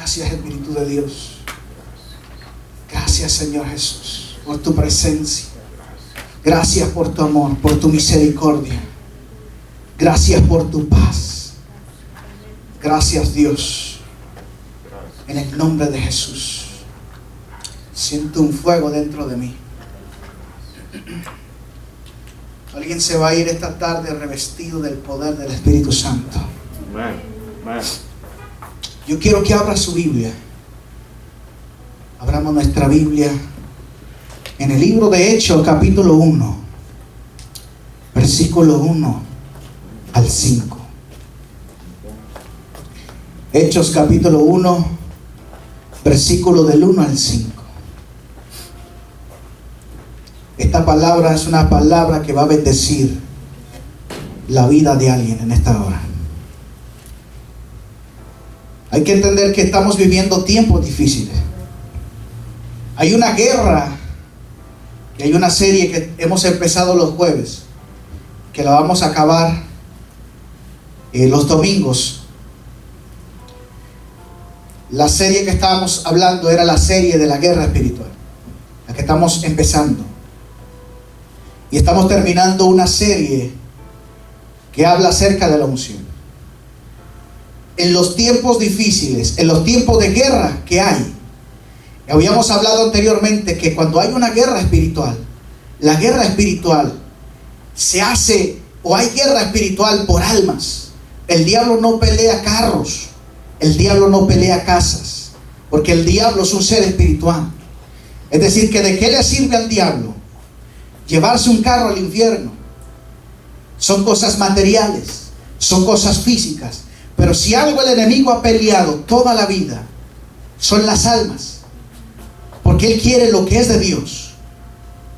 Gracias, Espíritu de Dios. Gracias, Señor Jesús, por tu presencia. Gracias por tu amor, por tu misericordia. Gracias por tu paz. Gracias, Dios. En el nombre de Jesús. Siento un fuego dentro de mí. Alguien se va a ir esta tarde revestido del poder del Espíritu Santo. Amén. Amén. Yo quiero que abra su Biblia. Abramos nuestra Biblia en el libro de Hechos, capítulo 1, versículo 1 al 5. Hechos, capítulo 1, versículo del 1 al 5. Esta palabra es una palabra que va a bendecir la vida de alguien en esta hora. Hay que entender que estamos viviendo tiempos difíciles. Hay una guerra, y hay una serie que hemos empezado los jueves, que la vamos a acabar los domingos. La serie que estábamos hablando era la serie de la guerra espiritual, la que estamos empezando. Y estamos terminando una serie que habla acerca de la unción. En los tiempos difíciles, en los tiempos de guerra que hay, habíamos hablado anteriormente que cuando hay una guerra espiritual, la guerra espiritual se hace, o hay guerra espiritual por almas. El diablo no pelea carros, el diablo no pelea casas, porque el diablo es un ser espiritual. Es decir, que ¿de qué le sirve al diablo llevarse un carro al infierno? Son cosas materiales, son cosas físicas. Pero si algo el enemigo ha peleado toda la vida, son las almas. Porque Él quiere lo que es de Dios.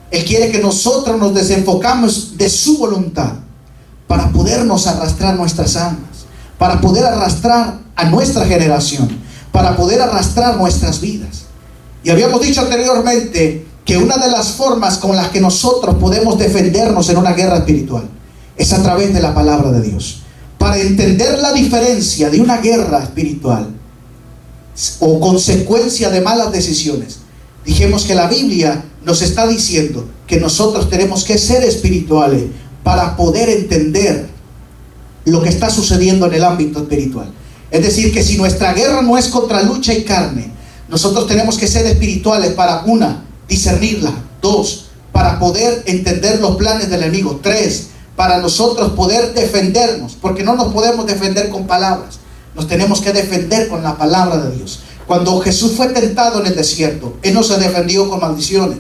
Él quiere que nosotros nos desenfocamos de su voluntad para podernos arrastrar nuestras almas, para poder arrastrar a nuestra generación, para poder arrastrar nuestras vidas. Y habíamos dicho anteriormente que una de las formas con las que nosotros podemos defendernos en una guerra espiritual es a través de la palabra de Dios. Para entender la diferencia de una guerra espiritual o consecuencia de malas decisiones, dijimos que la Biblia nos está diciendo que nosotros tenemos que ser espirituales para poder entender lo que está sucediendo en el ámbito espiritual. Es decir, que si nuestra guerra no es contra lucha y carne, nosotros tenemos que ser espirituales para, una, discernirla; dos, para poder entender los planes del enemigo; tres, para nosotros poder defendernos, porque no nos podemos defender con palabras, nos tenemos que defender con la palabra de Dios. Cuando Jesús fue tentado en el desierto, Él no se defendió con maldiciones,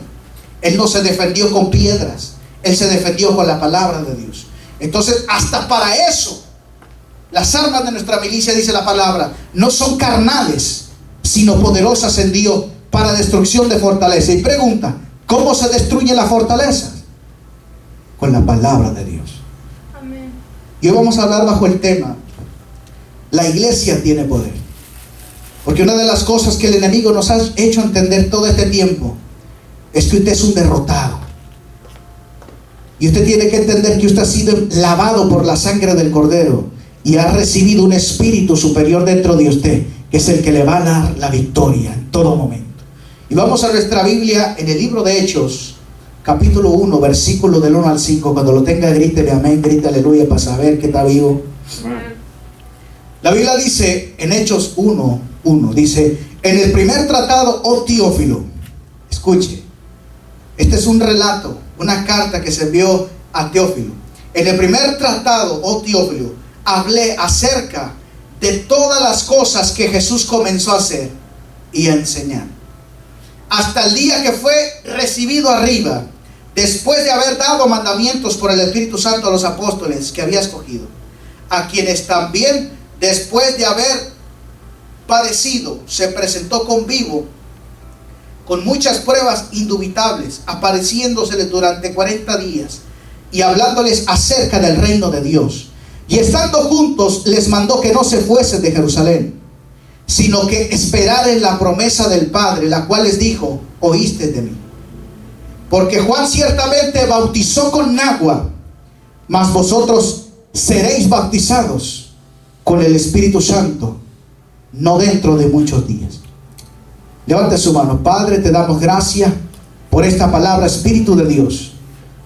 Él no se defendió con piedras, Él se defendió con la palabra de Dios. Entonces, hasta para eso, las armas de nuestra milicia, dice la palabra, no son carnales, sino poderosas en Dios para destrucción de fortaleza. Y pregunta, ¿cómo se destruye la fortaleza? Con la palabra de Dios. Amén. Y hoy vamos a hablar bajo el tema: la iglesia tiene poder. Porque una de las cosas que el enemigo nos ha hecho entender todo este tiempo es que usted es un derrotado. Y usted tiene que entender que usted ha sido lavado por la sangre del Cordero y ha recibido un espíritu superior dentro de usted, que es el que le va a dar la victoria en todo momento. Y vamos a nuestra Biblia en el libro de Hechos, capítulo 1, versículo del 1 al 5. Cuando lo tenga, grítele amén, grítale aleluya para saber que está vivo. Amén. La Biblia dice en Hechos 1:1, dice: en el primer tratado, oh Teófilo, escuche, este es un relato, una carta que se envió a Teófilo. En el primer tratado, oh Teófilo, hablé acerca de todas las cosas que Jesús comenzó a hacer y a enseñar, hasta el día que fue recibido arriba, después de haber dado mandamientos por el Espíritu Santo a los apóstoles que había escogido, a quienes también, después de haber padecido, se presentó con vivo, con muchas pruebas indubitables, apareciéndoseles durante 40 días y hablándoles acerca del reino de Dios. Y estando juntos, les mandó que no se fuesen de Jerusalén, sino que esperaran la promesa del Padre, la cual les dijo: oíste de mí. Porque Juan ciertamente bautizó con agua, mas vosotros seréis bautizados con el Espíritu Santo no dentro de muchos días. Levante su mano. Padre, te damos gracias por esta palabra, Espíritu de Dios.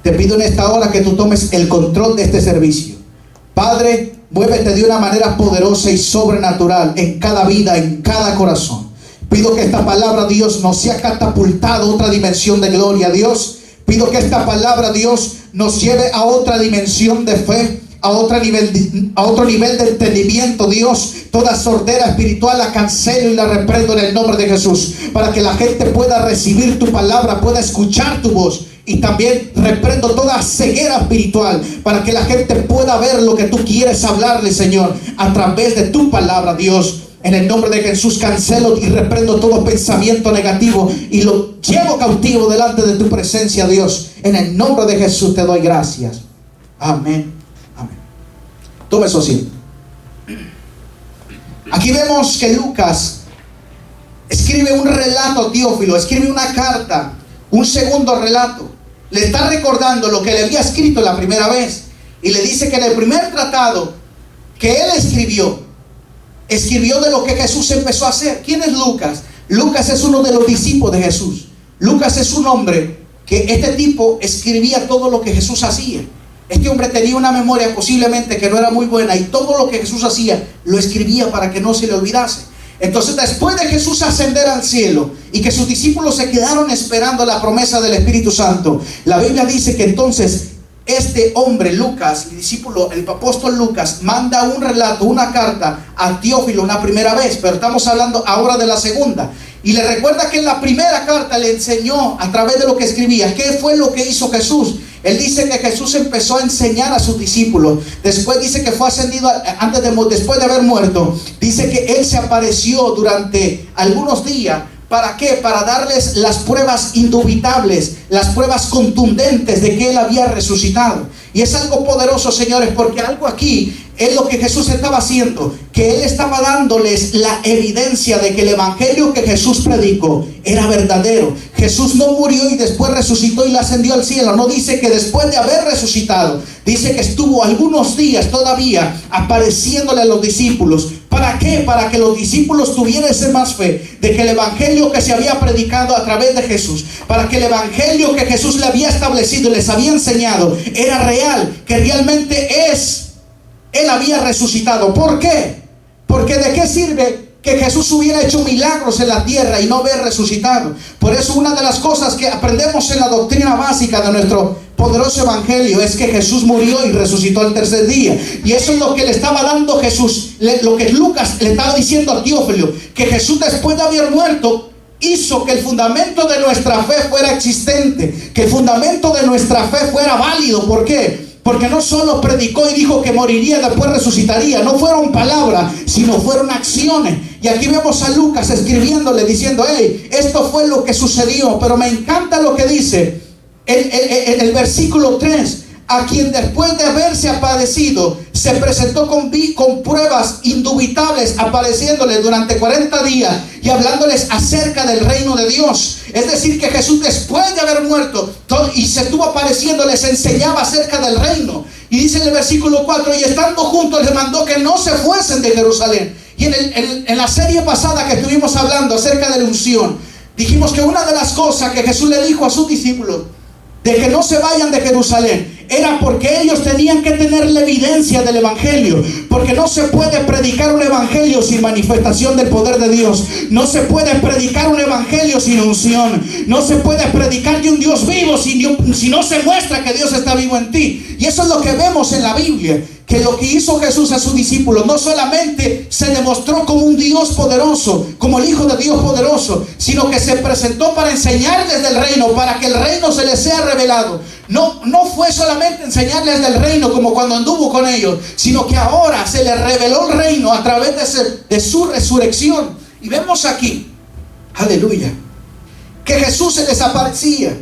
Te pido en esta hora que tú tomes el control de este servicio. Padre, muévete de una manera poderosa y sobrenatural en cada vida, en cada corazón. Pido que esta palabra, Dios, nos sea catapultado a otra dimensión de gloria, Dios. Pido que esta palabra, Dios, nos lleve a otra dimensión de fe, a otro nivel de entendimiento, Dios. Toda sordera espiritual la cancelo y la reprendo en el nombre de Jesús, para que la gente pueda recibir tu palabra, pueda escuchar tu voz. Y también reprendo toda ceguera espiritual, para que la gente pueda ver lo que tú quieres hablarle, Señor, a través de tu palabra, Dios. En el nombre de Jesús cancelo y reprendo todo pensamiento negativo y lo llevo cautivo delante de tu presencia, Dios. En el nombre de Jesús te doy gracias. Amén. Amén. Tome su asiento. Aquí vemos que Lucas escribe un relato a Teófilo, escribe una carta, un segundo relato. Le está recordando lo que le había escrito la primera vez. Y le dice que en el primer tratado que él escribió de lo que Jesús empezó a hacer. ¿Quién es Lucas? Lucas es uno de los discípulos de Jesús. Lucas es un hombre que este tipo escribía todo lo que Jesús hacía. Este hombre tenía una memoria posiblemente que no era muy buena, y todo lo que Jesús hacía lo escribía para que no se le olvidase. Entonces, después de Jesús ascender al cielo y que sus discípulos se quedaron esperando la promesa del Espíritu Santo, la Biblia dice que entonces este hombre, Lucas, el discípulo, el apóstol Lucas, manda un relato, una carta a Teófilo una primera vez, pero estamos hablando ahora de la segunda. Y le recuerda que en la primera carta le enseñó a través de lo que escribía qué fue lo que hizo Jesús. Él dice que Jesús empezó a enseñar a sus discípulos. Después dice que fue ascendido después de haber muerto. Dice que Él se apareció durante algunos días. ¿Para qué? Para darles las pruebas indubitables, las pruebas contundentes de que Él había resucitado. Y es algo poderoso, señores, porque algo aquí es lo que Jesús estaba haciendo, que Él estaba dándoles la evidencia de que el evangelio que Jesús predicó era verdadero. Jesús no murió y después resucitó y le ascendió al cielo. No dice que después de haber resucitado, dice que estuvo algunos días todavía apareciéndole a los discípulos. ¿Para qué? Para que los discípulos tuviesen más fe de que el evangelio que se había predicado a través de Jesús, para que el evangelio que Jesús le había establecido y les había enseñado era real, que realmente Él había resucitado. ¿Por qué? Porque ¿de qué sirve que Jesús hubiera hecho milagros en la tierra y no haber resucitado? Por eso una de las cosas que aprendemos en la doctrina básica de nuestro poderoso evangelio es que Jesús murió y resucitó al tercer día. Y eso es lo que le estaba dando Jesús, lo que Lucas le estaba diciendo a Teófilo, que Jesús después de haber muerto hizo que el fundamento de nuestra fe fuera existente, que el fundamento de nuestra fe fuera válido. ¿Por qué? Porque no solo predicó y dijo que moriría, después resucitaría. No fueron palabras, sino fueron acciones. Y aquí vemos a Lucas escribiéndole, diciendo: hey, esto fue lo que sucedió. Pero me encanta lo que dice el versículo 3. A quien después de haberse aparecido se presentó con pruebas indubitables, apareciéndole durante 40 días y hablándoles acerca del reino de Dios. Es decir, que Jesús, después de haber muerto y se estuvo apareciendo, les enseñaba acerca del reino. Y dice en el versículo 4: y estando juntos les mandó que no se fuesen de Jerusalén. Y en la serie pasada que estuvimos hablando acerca de la unción, dijimos que una de las cosas que Jesús le dijo a sus discípulos de que no se vayan de Jerusalén era porque ellos tenían que tener la evidencia del evangelio, porque no se puede predicar un evangelio sin manifestación del poder de Dios. No se puede predicar un evangelio sin unción. No se puede predicar de un Dios vivo si no se muestra que Dios está vivo en ti. Y eso es lo que vemos en la Biblia, que lo que hizo Jesús a sus discípulos no solamente se demostró como un Dios poderoso, como el Hijo de Dios poderoso, sino que se presentó para enseñarles del reino, para que el reino se les sea revelado. No fue solamente enseñarles del reino como cuando anduvo con ellos, sino que ahora se les reveló el reino a través de su resurrección. Y vemos aquí, aleluya, que Jesús se desaparecía.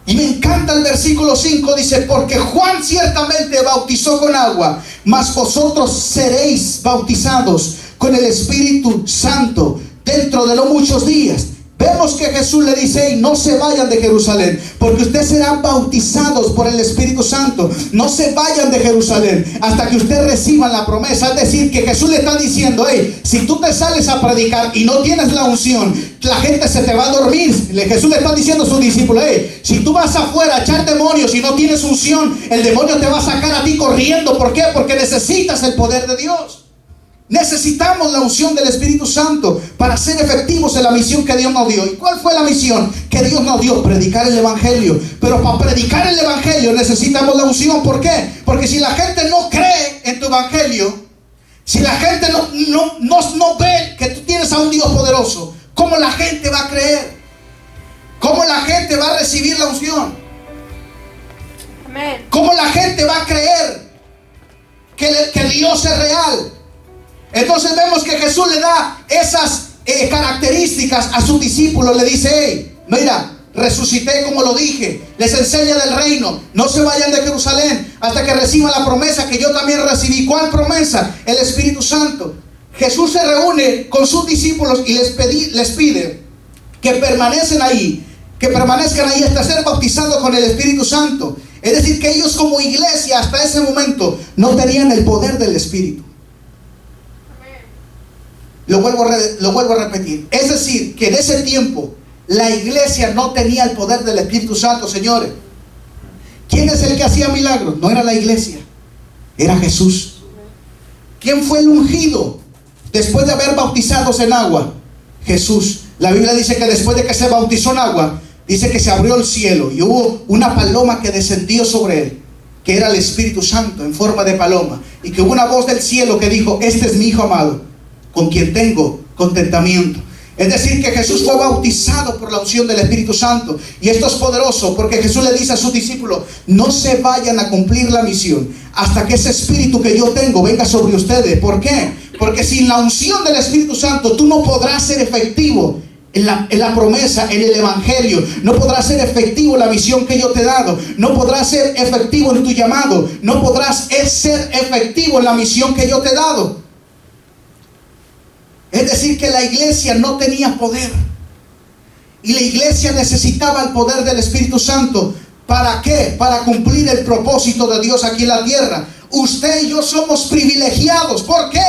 Y me encanta el versículo 5, dice: porque Juan ciertamente bautizó con agua, mas vosotros seréis bautizados con el Espíritu Santo dentro de no muchos días. vemos que Jesús le dice: hey, no se vayan de Jerusalén, porque ustedes serán bautizados por el Espíritu Santo. No se vayan de Jerusalén hasta que ustedes reciban la promesa. Es decir, que Jesús le está diciendo: hey, si tú te sales a predicar y no tienes la unción, la gente se te va a dormir. Jesús le está diciendo a sus discípulos: hey, si tú vas afuera a echar demonios y no tienes unción, el demonio te va a sacar a ti corriendo. ¿Por qué? Porque necesitas el poder de Dios. Necesitamos la unción del Espíritu Santo para ser efectivos en la misión que Dios nos dio. ¿Y cuál fue la misión que Dios nos dio? Predicar el Evangelio. Pero para predicar el Evangelio necesitamos la unción. ¿Por qué? Porque si la gente no cree en tu Evangelio, si la gente no ve que tú tienes a un Dios poderoso, ¿cómo la gente va a creer? ¿Cómo la gente va a recibir la unción? Amén. ¿Cómo la gente va a creer que Dios es real? Entonces vemos que Jesús le da esas características a sus discípulos. Le dice: hey, mira, resucité como lo dije. Les enseña del reino. No se vayan de Jerusalén hasta que reciban la promesa que yo también recibí. ¿Cuál promesa? El Espíritu Santo. Jesús se reúne con sus discípulos y les pide que permanezcan ahí hasta ser bautizados con el Espíritu Santo. Es decir, que ellos como iglesia hasta ese momento no tenían el poder del Espíritu. Lo vuelvo a repetir. Es decir, que en ese tiempo la iglesia no tenía el poder del Espíritu Santo, señores. ¿Quién es el que hacía milagros? No era la iglesia, era Jesús. ¿Quién fue el ungido después de haber bautizados en agua? Jesús. La Biblia dice que después de que se bautizó en agua, dice que se abrió el cielo y hubo una paloma que descendió sobre él, que era el Espíritu Santo en forma de paloma, y que hubo una voz del cielo que dijo: este es mi Hijo amado, con quien tengo contentamiento. Es decir, que Jesús fue bautizado por la unción del Espíritu Santo. Y esto es poderoso porque Jesús le dice a sus discípulos: no se vayan a cumplir la misión hasta que ese Espíritu que yo tengo venga sobre ustedes. ¿Por qué? Porque sin la unción del Espíritu Santo tú no podrás ser efectivo en la promesa, en el Evangelio. No podrás ser efectivo en la misión que yo te he dado. No podrás ser efectivo en tu llamado. No podrás ser efectivo en la misión que yo te he dado. Es decir, que la iglesia no tenía poder. Y la iglesia necesitaba el poder del Espíritu Santo. ¿Para qué? Para cumplir el propósito de Dios aquí en la tierra. Usted y yo somos privilegiados. ¿Por qué?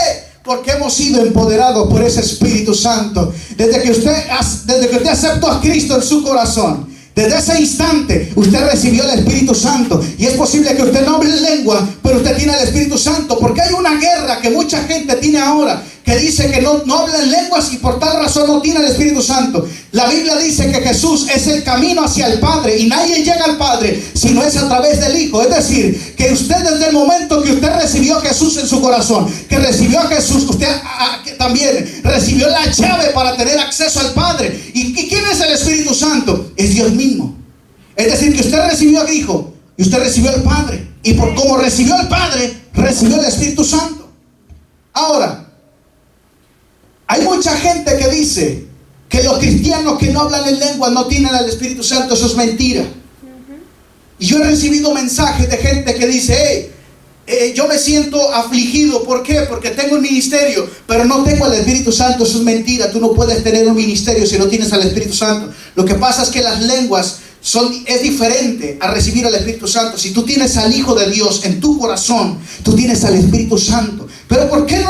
Porque hemos sido empoderados por ese Espíritu Santo. Desde que usted aceptó a Cristo en su corazón, desde ese instante usted recibió el Espíritu Santo. Y es posible que usted no hable en lengua, pero usted tiene el Espíritu Santo. Porque hay una guerra que mucha gente tiene ahora, que dice que no habla en lenguas y por tal razón no tiene el Espíritu Santo. La Biblia dice que Jesús es el camino hacia el Padre y nadie llega al Padre si no es a través del Hijo. Es decir, que usted desde el momento que usted recibió a Jesús en su corazón, que recibió a Jesús, usted también recibió la llave para tener acceso al Padre. ¿Y quién es el Espíritu Santo? Es Dios mismo. Es decir, que usted recibió al Hijo y usted recibió al Padre. Y por como recibió al Padre, recibió el Espíritu Santo. Ahora, hay mucha gente que dice que los cristianos que no hablan en lengua no tienen al Espíritu Santo. Eso es mentira. Y yo he recibido mensajes de gente que dice: yo me siento afligido. ¿Por qué? Porque tengo un ministerio, pero no tengo al Espíritu Santo. Eso es mentira. Tú no puedes tener un ministerio si no tienes al Espíritu Santo. Lo que pasa es que las lenguas es diferente a recibir al Espíritu Santo. Si tú tienes al Hijo de Dios en tu corazón, tú tienes al Espíritu Santo. Pero ¿por qué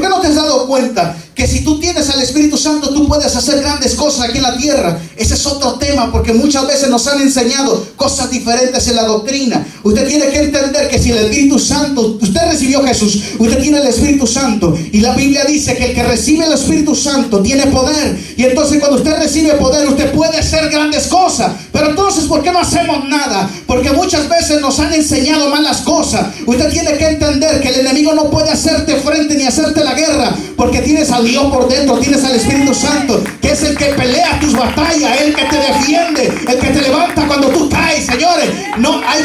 no te has dado cuenta que si tú tienes al Espíritu Santo tú puedes hacer grandes cosas aquí en la tierra? Ese es otro tema, porque muchas veces nos han enseñado cosas diferentes en la doctrina. Usted tiene que entender que si el Espíritu Santo, usted recibió a Jesús, usted tiene el Espíritu Santo, y la Biblia dice que el que recibe el Espíritu Santo tiene poder. Y entonces cuando usted recibe poder, usted puede hacer grandes cosas. Pero entonces, ¿por qué no hacemos nada? Porque muchas veces nos han enseñado malas cosas. Usted tiene que entender que el enemigo no puede hacerte frente ni hacerte la guerra, porque tienes al Dios por dentro, tienes al Espíritu Santo, que es el que pelea tus batallas, el que te defiende, el que te levanta cuando tú caes. Señores, no, hay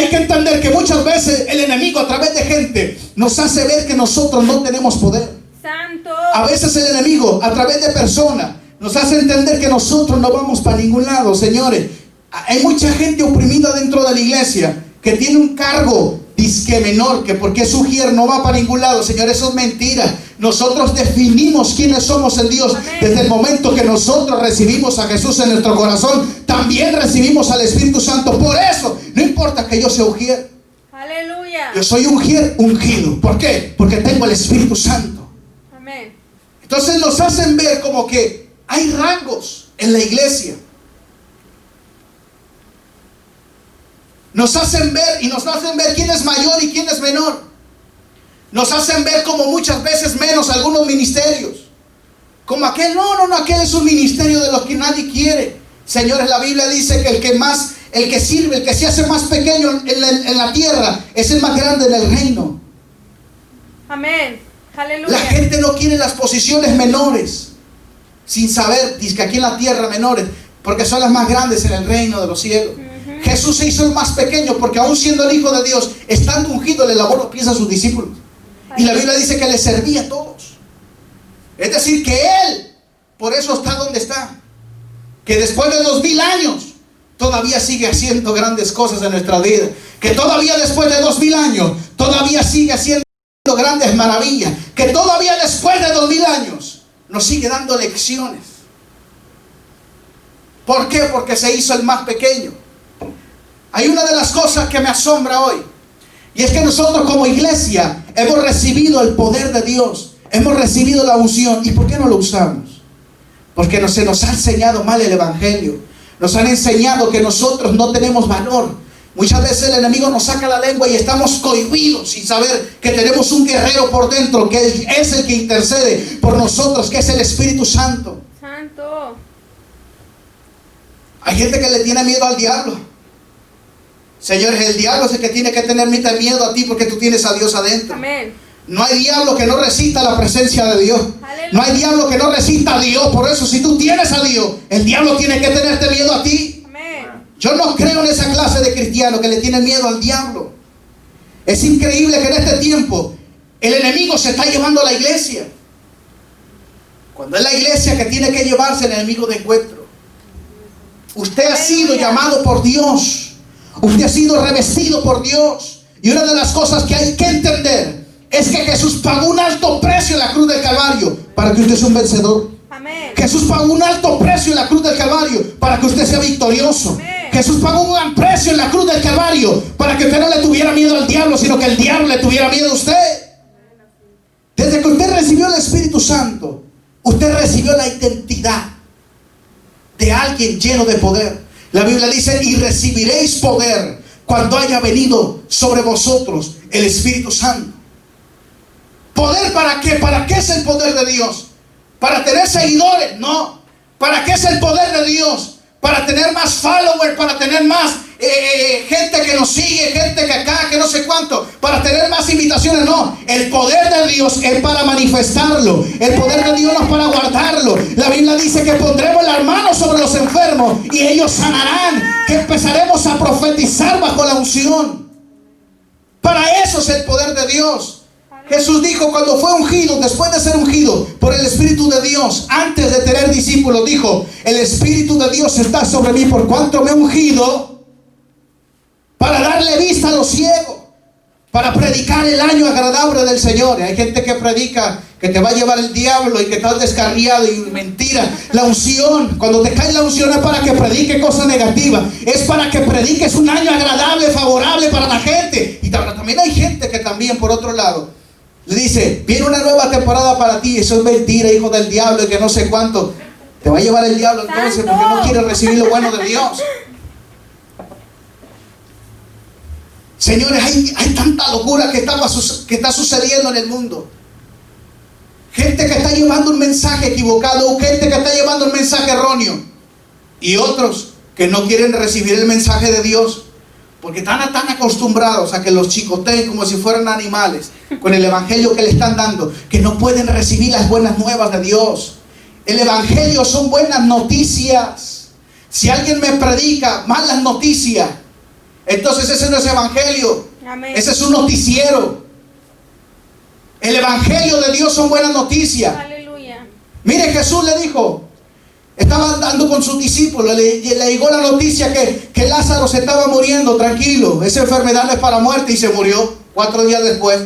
que entender que muchas veces el enemigo a través de gente nos hace ver que nosotros no tenemos poder. Santo. A veces el enemigo a través de personas nos hace entender que nosotros no vamos para ningún lado. Señores, hay mucha gente oprimida dentro de la iglesia que tiene un cargo disque menor, que porque es ujier no va para ningún lado. Señor, eso es mentira. Nosotros definimos quiénes somos en Dios. Amén. Desde el momento que nosotros recibimos a Jesús en nuestro corazón, también recibimos al Espíritu Santo. Por eso, no importa que yo sea ujier, Aleluya. yo soy ujier ungido. ¿Por qué? Porque tengo el Espíritu Santo. Amén. Entonces nos hacen ver como que hay rangos en la iglesia. Nos hacen ver y nos hacen ver quién es mayor y quién es menor. Nos hacen ver como muchas veces menos algunos ministerios. Como aquel, no, aquel es un ministerio de los que nadie quiere. Señores, la Biblia dice que el que sirve, el que se hace más pequeño en la tierra, es el más grande en el reino. Amén. Aleluya. La gente no quiere las posiciones menores, sin saber, dice que aquí en la tierra menores, porque son las más grandes en el reino de los cielos. Jesús se hizo el más pequeño porque aún siendo el Hijo de Dios, estando ungido, le lavó los pies a sus discípulos. Y la Biblia dice que le servía a todos. Es decir, que Él, por eso está donde está. Que después de 2000 años, todavía sigue haciendo grandes cosas en nuestra vida. Que todavía después de 2000 años, todavía sigue haciendo grandes maravillas. Que todavía después de 2000 años, nos sigue dando lecciones. ¿Por qué? Porque se hizo el más pequeño. Hay una de las cosas que me asombra hoy, y es que nosotros como iglesia hemos recibido el poder de Dios, hemos recibido la unción. ¿Y por qué no lo usamos? Porque se nos ha enseñado mal el evangelio. Nos han enseñado que nosotros no tenemos valor. Muchas veces el enemigo nos saca la lengua y estamos cohibidos sin saber que tenemos un guerrero por dentro, que es el que intercede por nosotros, que es el Espíritu Santo. Santo. Hay gente que le tiene miedo al diablo. Señores, el diablo es el que tiene que tener miedo a ti, porque tú tienes a Dios adentro. Amén. No hay diablo que no resista la presencia de Dios. Aleluya. No hay diablo que no resista a Dios. Por eso, si tú tienes a Dios, el diablo tiene que tenerte miedo a ti. Amén. Yo no creo en esa clase de cristianos que le tienen miedo al diablo. Es increíble que en este tiempo el enemigo se está llevando a la iglesia, cuando es la iglesia que tiene que llevarse el enemigo de encuentro. Usted ha sido llamado por Dios. Usted ha sido revestido por Dios. Y una de las cosas que hay que entender es que Jesús pagó un alto precio en la cruz del Calvario para que usted sea un vencedor. Amén. Jesús pagó un alto precio en la cruz del Calvario para que usted sea victorioso. Amén. Jesús pagó un gran precio en la cruz del Calvario para que usted no le tuviera miedo al diablo, sino que el diablo le tuviera miedo a usted. Desde que usted recibió el Espíritu Santo, usted recibió la identidad de alguien lleno de poder. La Biblia dice: y recibiréis poder cuando haya venido sobre vosotros el Espíritu Santo. ¿Poder para qué? ¿Para qué es el poder de Dios? ¿Para tener seguidores? No. ¿Para qué es el poder de Dios? ¿Para tener más followers? ¿Para tener más gente que nos sigue? Gente que acá, que no sé cuánto. ¿Para tener más invitaciones? No. El poder de Dios es para manifestarlo. El poder de Dios no es para guardarlo. La Biblia dice que pondremos las manos sobre los enfermos y ellos sanarán. Que empezaremos a profetizar bajo la unción. Para eso es el poder de Dios. Jesús dijo cuando fue ungido, después de ser ungido por el Espíritu de Dios, antes de tener discípulos, dijo: el Espíritu de Dios está sobre mí por cuanto me he ungido para darle vista a los ciegos, para predicar el año agradable del Señor. Y hay gente que predica que te va a llevar el diablo y que estás descarriado, y mentira. La unción, cuando te cae la unción, es para que predique cosas negativas, es para que prediques un año agradable, favorable para la gente. Y también hay gente que también, por otro lado, le dice: viene una nueva temporada para ti. Eso es mentira, hijo del diablo, y que no sé cuánto. Te va a llevar el diablo entonces, porque no quieres recibir lo bueno de Dios. Señores, hay tanta locura que está sucediendo en el mundo. Gente que está llevando un mensaje equivocado, gente que está llevando un mensaje erróneo, y otros que no quieren recibir el mensaje de Dios porque están tan acostumbrados a que los chicoteen como si fueran animales con el evangelio que le están dando, que no pueden recibir las buenas nuevas de Dios. El evangelio son buenas noticias. Si alguien me predica malas noticias, entonces ese no es evangelio. Amén. Ese es un noticiero. El evangelio de Dios son buenas noticias. Aleluya. Mire, Jesús le dijo: Estaba andando con sus discípulos, le llegó la noticia que Lázaro se estaba muriendo. Tranquilo, esa enfermedad no es para muerte, y se murió 4 días después.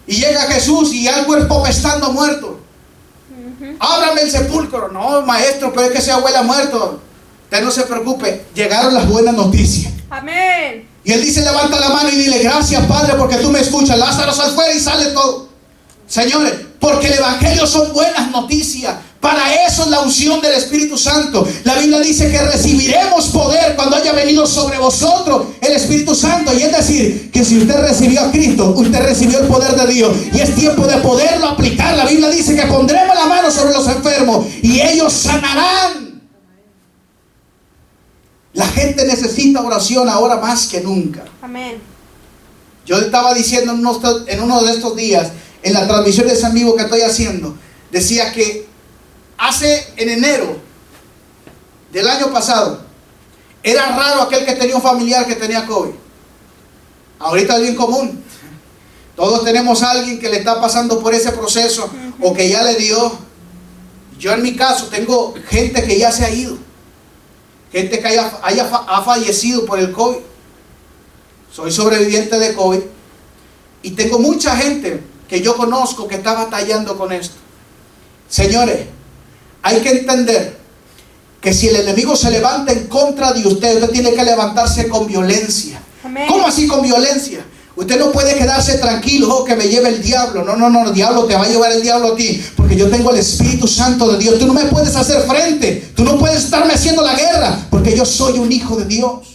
Y llega Jesús y ya el cuerpo estando muerto. Ábrame el sepulcro. No, maestro, pero es que ese abuela muerto. Usted no se preocupe, llegaron las buenas noticias. Amén. Y él dice, levanta la mano y dile, gracias Padre porque tú me escuchas. Lázaro sal fuera, y sale todo. Señores, porque el evangelio son buenas noticias. Para eso es la unción del Espíritu Santo. La Biblia dice que recibiremos poder cuando haya venido sobre vosotros el Espíritu Santo. Y es decir, que si usted recibió a Cristo, usted recibió el poder de Dios. Y es tiempo de poderlo aplicar. La Biblia dice que pondremos la mano sobre los enfermos y ellos sanarán. La gente necesita oración ahora más que nunca. Amén. Yo estaba diciendo en uno de estos días, en la transmisión de San Vivo que estoy haciendo, decía que en enero del año pasado, era raro aquel que tenía un familiar que tenía COVID. Ahorita es bien común. Todos tenemos a alguien que le está pasando por ese proceso o que ya le dio. Yo en mi caso tengo gente que ya se ha ido. Gente que ha fallecido por el COVID. Soy sobreviviente de COVID. Y tengo mucha gente que yo conozco que está batallando con esto. Señores, hay que entender que si el enemigo se levanta en contra de usted, usted tiene que levantarse con violencia. Amén. ¿Cómo así con violencia? Usted no puede quedarse tranquilo, oh, que me lleve el diablo. No, el diablo te va a llevar el diablo a ti, porque yo tengo el Espíritu Santo de Dios. Tú no me puedes hacer frente, tú no puedes estarme haciendo la guerra, porque yo soy un hijo de Dios.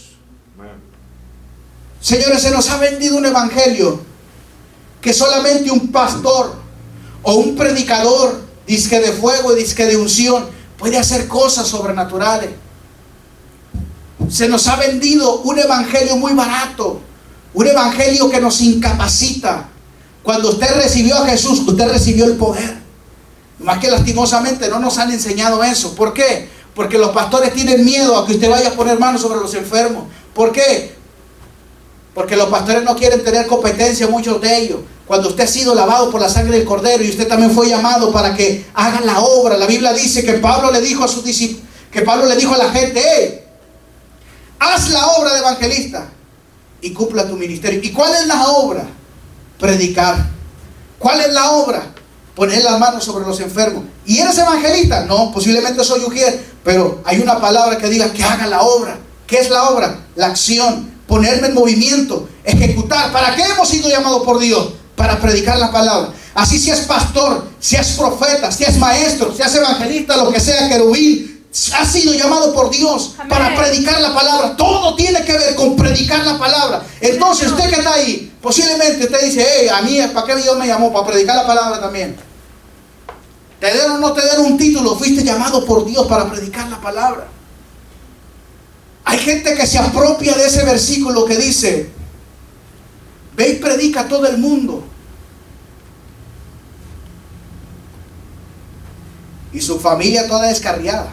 Señores, se nos ha vendido un evangelio que solamente un pastor o un predicador, disque de fuego y disque de unción, puede hacer cosas sobrenaturales. Se nos ha vendido un evangelio muy barato, un evangelio que nos incapacita. Cuando usted recibió a Jesús, usted recibió el poder. Más que lastimosamente no nos han enseñado eso. ¿Por qué? Porque los pastores tienen miedo a que usted vaya a poner manos sobre los enfermos. ¿Por qué? Porque los pastores no quieren tener competencia, muchos de ellos. Cuando usted ha sido lavado por la sangre del Cordero y usted también fue llamado para que haga la obra. La Biblia dice que Pablo le dijo a sus discípulos, que Pablo le dijo a la gente, hey, haz la obra de evangelista y cumpla tu ministerio. ¿Y cuál es la obra? Predicar. ¿Cuál es la obra? Poner las manos sobre los enfermos. ¿Y eres evangelista? No, posiblemente soy ujier, pero hay una palabra que diga que haga la obra. ¿Qué es la obra? La acción, ponerme en movimiento, ejecutar. ¿Para qué hemos sido llamados por Dios? Para predicar la palabra. Así seas pastor, seas profeta, seas maestro, seas evangelista, lo que sea, querubín, has sido llamado por Dios. Amén. Para predicar la palabra. Todo tiene que ver con predicar la palabra. Entonces usted que está ahí, posiblemente usted dice, hey, a mí, ¿para qué Dios me llamó? Para predicar la palabra también. Te den o no te den un título, fuiste llamado por Dios para predicar la palabra. Hay gente que se apropia de ese versículo que dice, ve y predica a todo el mundo. Y su familia toda descarriada.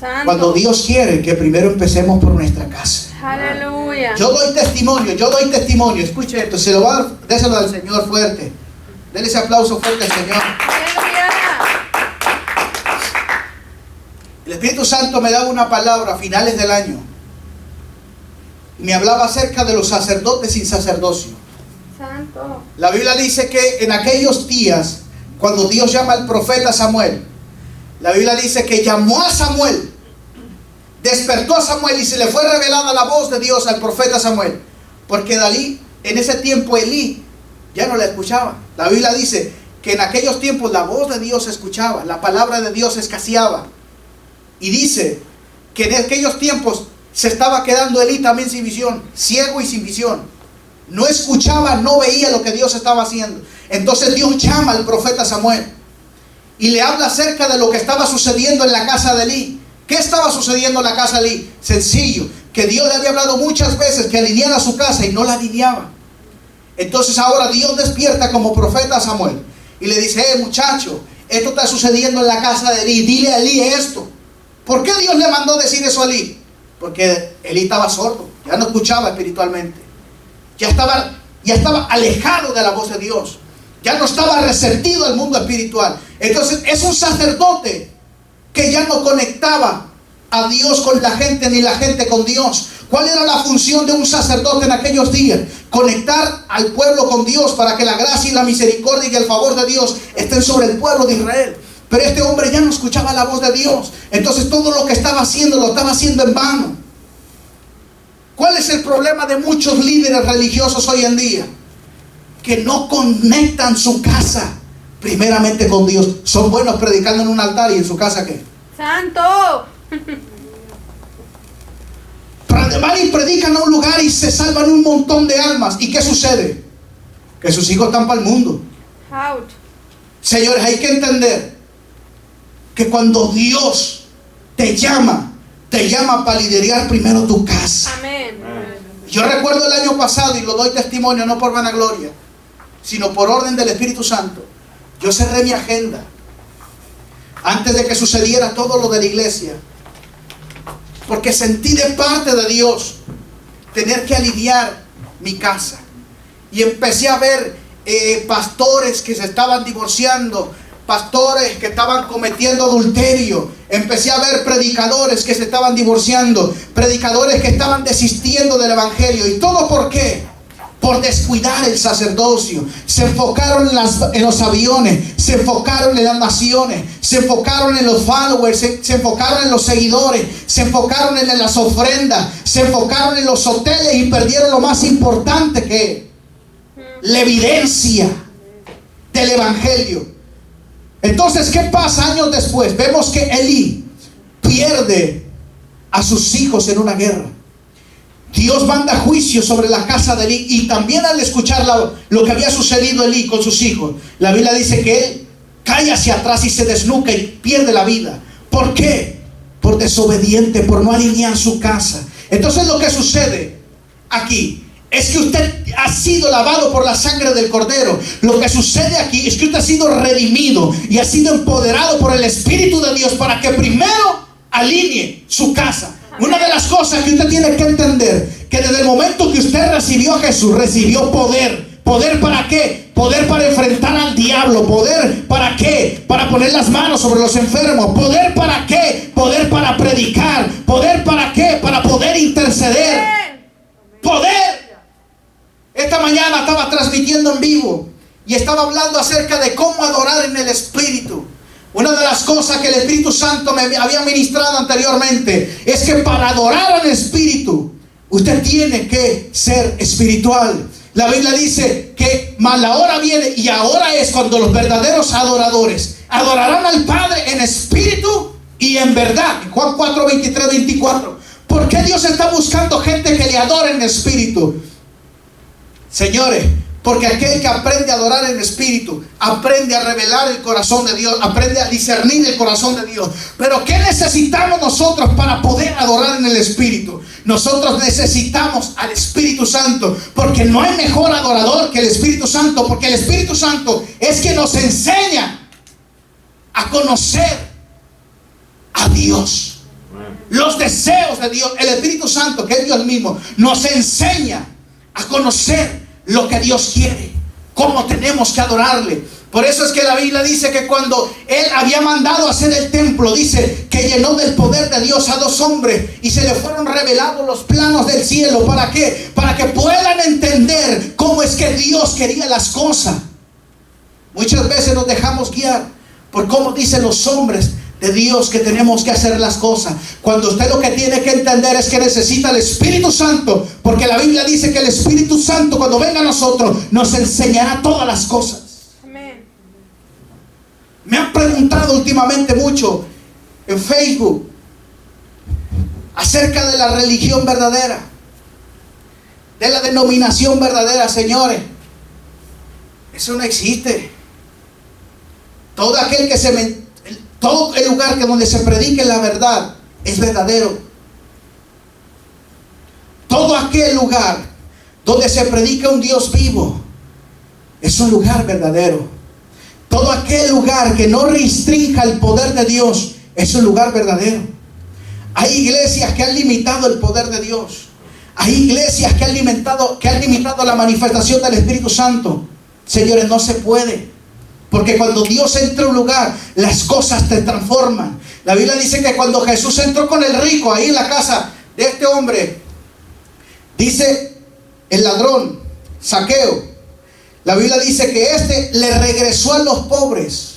Santo. Cuando Dios quiere que primero empecemos por nuestra casa. Aleluya. Yo doy testimonio. Escuche esto, se lo va a dar, déselo al Señor fuerte. Denle ese aplauso fuerte al Señor. Aleluya. El Espíritu Santo me daba una palabra a finales del año. Y me hablaba acerca de los sacerdotes sin sacerdocio. Santo. La Biblia dice que en aquellos días, cuando Dios llama al profeta Samuel, la Biblia dice que llamó a Samuel, despertó a Samuel y se le fue revelada la voz de Dios al profeta Samuel. Porque Dalí, en ese tiempo Elí ya no la escuchaba. La Biblia dice que en aquellos tiempos la voz de Dios se escuchaba, la palabra de Dios escaseaba. Y dice que en aquellos tiempos se estaba quedando Elí también sin visión, ciego y sin visión. No escuchaba, no veía lo que Dios estaba haciendo. Entonces Dios llama al profeta Samuel y le habla acerca de lo que estaba sucediendo en la casa de Elí. ¿Qué estaba sucediendo en la casa de Elí? Sencillo, que Dios le había hablado muchas veces que alineara su casa y no la alineaba. Entonces ahora Dios despierta como profeta a Samuel y le dice, muchacho, esto está sucediendo en la casa de Elí, dile a Elí esto. ¿Por qué Dios le mandó decir eso a Elí? Porque Elí estaba sordo, ya no escuchaba espiritualmente, ya estaba alejado de la voz de Dios, ya no estaba receptivo al mundo espiritual. Entonces es un sacerdote que ya no conectaba a Dios con la gente ni la gente con Dios. ¿Cuál era la función de un sacerdote en aquellos días? Conectar al pueblo con Dios para que la gracia y la misericordia y el favor de Dios estén sobre el pueblo de Israel. Pero este hombre ya no escuchaba la voz de Dios. Entonces todo lo que estaba haciendo lo estaba haciendo en vano. ¿Cuál es el problema de muchos líderes religiosos hoy en día? Que no conectan su casa primeramente con Dios. Son buenos predicando en un altar, y en su casa ¿qué? Santo. Van y predican a un lugar y se salvan un montón de almas. ¿Y qué sucede? Que sus hijos están para el mundo. Out. Señores, hay que entender que cuando Dios te llama para liderar primero tu casa. Amén. Yo recuerdo el año pasado, y lo doy testimonio no por vanagloria, sino por orden del Espíritu Santo. Yo cerré mi agenda antes de que sucediera todo lo de la iglesia, porque sentí de parte de Dios tener que aliviar mi casa. Y empecé a ver pastores que se estaban divorciando, pastores que estaban cometiendo adulterio. Empecé a ver predicadores que se estaban divorciando, predicadores que estaban desistiendo del evangelio. ¿Y todo por qué? Por descuidar el sacerdocio. Se enfocaron en los aviones, se enfocaron en las naciones, se enfocaron en los followers, se enfocaron en los seguidores, se enfocaron en las ofrendas, se enfocaron en los hoteles y perdieron lo más importante, que la evidencia del evangelio. Entonces, ¿qué pasa años después? Vemos que Elí pierde a sus hijos en una guerra. Dios manda juicio sobre la casa de Elí. Y también al escuchar lo que había sucedido Elí con sus hijos, la Biblia dice que él cae hacia atrás y se desnuca y pierde la vida. ¿Por qué? Por desobediente, por no alinear su casa. Entonces lo que sucede aquí es que usted ha sido lavado por la sangre del Cordero. Lo que sucede aquí es que usted ha sido redimido y ha sido empoderado por el Espíritu de Dios para que primero alinee su casa. Una de las cosas que usted tiene que entender, que desde el momento que usted recibió a Jesús, recibió poder. ¿Poder para qué? Poder para enfrentar al diablo. ¿Poder para qué? Para poner las manos sobre los enfermos. ¿Poder para qué? Poder para predicar. ¿Poder para qué? Para poder interceder. ¡Poder! Esta mañana estaba transmitiendo en vivo y estaba hablando acerca de cómo adorar en el Espíritu. Una de las cosas que el Espíritu Santo me había ministrado anteriormente es que para adorar al Espíritu usted tiene que ser espiritual. La Biblia dice que mas la hora viene, y ahora es cuando los verdaderos adoradores adorarán al Padre en espíritu y en verdad. Juan 4, 23, 24. ¿Por qué Dios está buscando gente que le adore en espíritu? Señores, porque aquel que aprende a adorar en espíritu aprende a revelar el corazón de Dios, aprende a discernir el corazón de Dios. Pero ¿qué necesitamos nosotros para poder adorar en el espíritu? Nosotros necesitamos al Espíritu Santo, porque no hay mejor adorador que el Espíritu Santo, porque el Espíritu Santo es quien nos enseña a conocer a Dios, los deseos de Dios. El Espíritu Santo, que es Dios mismo, nos enseña a conocer lo que Dios quiere, cómo tenemos que adorarle. Por eso es que la Biblia dice que cuando Él había mandado hacer el templo, dice que llenó del poder de Dios a 2 hombres y se le fueron revelados los planos del cielo. ¿Para qué? Para que puedan entender cómo es que Dios quería las cosas. Muchas veces nos dejamos guiar por cómo dicen los hombres de Dios que tenemos que hacer las cosas, cuando usted lo que tiene que entender es que necesita el Espíritu Santo, porque la Biblia dice que el Espíritu Santo, cuando venga a nosotros, nos enseñará todas las cosas. Amén. Me han preguntado últimamente mucho en Facebook acerca de la religión verdadera, de la denominación verdadera. Señores, eso no existe. Todo aquel que todo el lugar que donde se predique la verdad es verdadero. Todo aquel lugar donde se predica un Dios vivo es un lugar verdadero. Todo aquel lugar que no restrinja el poder de Dios es un lugar verdadero. Hay iglesias que han limitado el poder de Dios. Hay iglesias que han limitado la manifestación del Espíritu Santo. Señores, no se puede. Porque cuando Dios entra a un lugar, las cosas te transforman. La Biblia dice que cuando Jesús entró con el rico ahí en la casa de este hombre, dice el ladrón, Zaqueo, la Biblia dice que este le regresó a los pobres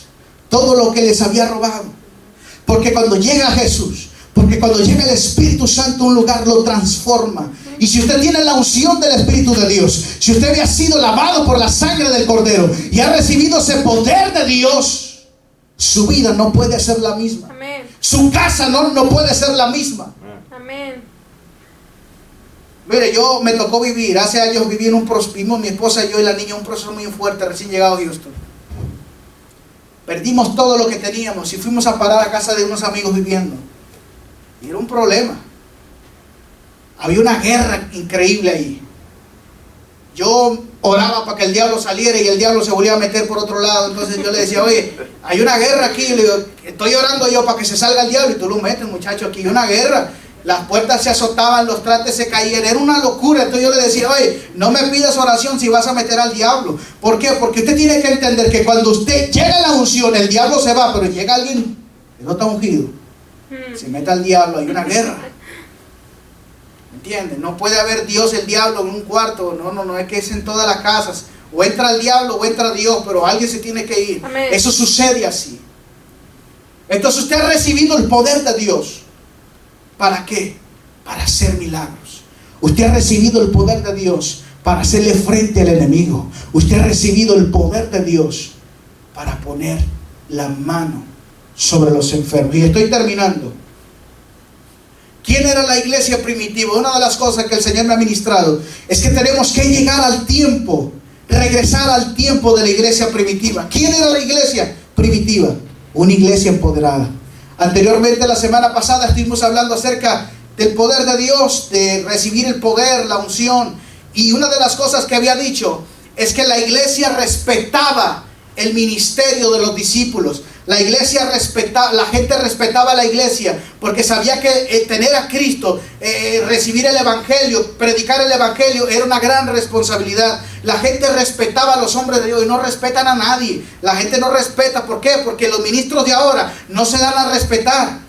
todo lo que les había robado. Porque cuando llega Jesús, porque cuando llega el Espíritu Santo a un lugar, lo transforma. Y si usted tiene la unción del Espíritu de Dios, si usted había sido lavado por la sangre del Cordero y ha recibido ese poder de Dios, su vida no puede ser la misma. Amén. Su casa no puede ser la misma. Amén. Mire, yo me tocó vivir, hace años viví en un proceso, mi esposa y yo y la niña, un proceso muy fuerte, recién llegado a Houston. Perdimos todo lo que teníamos y fuimos a parar a casa de unos amigos viviendo. Y era un problema. Había una guerra increíble ahí. Yo oraba para que el diablo saliera y el diablo se volvía a meter por otro lado. Entonces yo le decía, oye, hay una guerra aquí. Le digo, estoy orando yo para que se salga el diablo. Y tú lo metes, muchacho, aquí hay una guerra. Las puertas se azotaban, los trastes se caían. Era una locura. Entonces yo le decía, oye, no me pidas oración si vas a meter al diablo. ¿Por qué? Porque usted tiene que entender que cuando usted llega a la unción, el diablo se va. Pero llega alguien que no está ungido, se mete al diablo, hay una guerra. ¿Entiendes? No puede haber Dios y el diablo en un cuarto. No, es que es en todas las casas. O entra el diablo o entra Dios, pero alguien se tiene que ir. Amén. Eso sucede así. Entonces usted ha recibido el poder de Dios. ¿Para qué? Para hacer milagros. Usted ha recibido el poder de Dios para hacerle frente al enemigo. Usted ha recibido el poder de Dios para poner la mano sobre los enfermos. Y estoy terminando. ¿Quién era la iglesia primitiva? Una de las cosas que el Señor me ha ministrado es que tenemos que llegar al tiempo, regresar al tiempo de la iglesia primitiva. ¿Quién era la iglesia primitiva? Una iglesia empoderada. Anteriormente, la semana pasada, estuvimos hablando acerca del poder de Dios, de recibir el poder, la unción. Y una de las cosas que había dicho es que la iglesia respetaba el ministerio de los discípulos. La iglesia respetaba, la gente respetaba a la iglesia porque sabía que tener a Cristo, recibir el evangelio, predicar el evangelio era una gran responsabilidad. La gente respetaba a los hombres de Dios y no respetan a nadie. La gente no respeta, ¿por qué? Porque los ministros de ahora no se dan a respetar.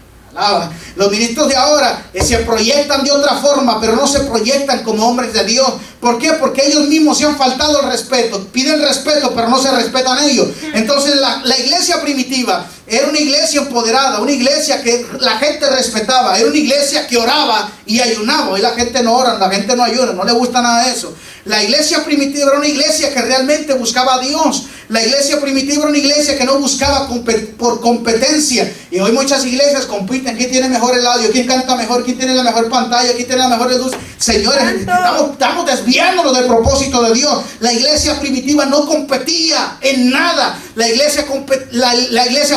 Los ministros de ahora se proyectan de otra forma, pero no se proyectan como hombres de Dios. ¿Por qué? Porque ellos mismos se han faltado el respeto. Piden respeto, pero no se respetan ellos. Entonces la iglesia primitiva era una iglesia empoderada, una iglesia que la gente respetaba, era una iglesia que oraba y ayunaba. Hoy la gente no ora, la gente no ayuna, no le gusta nada de eso. La iglesia primitiva era una iglesia que realmente buscaba a Dios. La iglesia primitiva era una iglesia que no buscaba por competencia. Y hoy muchas iglesias compiten. ¿Quién tiene mejor el audio? ¿Quién canta mejor? ¿Quién tiene la mejor pantalla? ¿Quién tiene la mejor luz? Señores, estamos desviándonos del propósito de Dios. La iglesia primitiva no competía en nada. La iglesia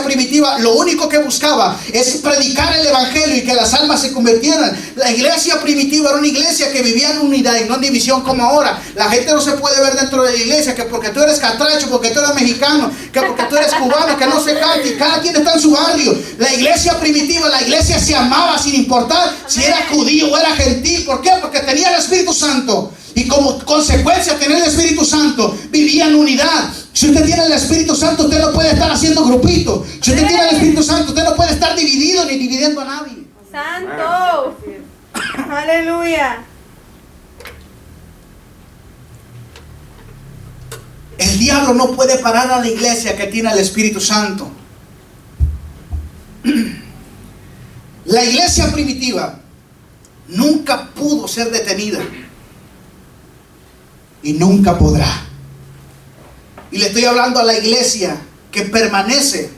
primitiva lo único que buscaba es predicar el evangelio y que las almas se convirtieran. La iglesia primitiva era una iglesia que vivía en unidad y no en división como ahora. La gente no se puede ver dentro de la iglesia que porque tú eres catracho, porque tú eres mexicano, que porque tú eres cubano, que no se cante. Cada quien está en su barrio. La iglesia primitiva, la iglesia se amaba sin importar si era judío o era gentil. ¿Por qué? Porque tenía el Espíritu Santo. Y como consecuencia de tener el Espíritu Santo, vivía en unidad. Si usted tiene el Espíritu Santo, usted no puede estar haciendo grupitos. Si usted tiene el Espíritu Santo, usted no puede estar dividido ni dividiendo a nadie. Santo. Aleluya. El diablo no puede parar a la iglesia que tiene el Espíritu Santo. La iglesia primitiva nunca pudo ser detenida y nunca podrá. Y le estoy hablando a la iglesia que permanece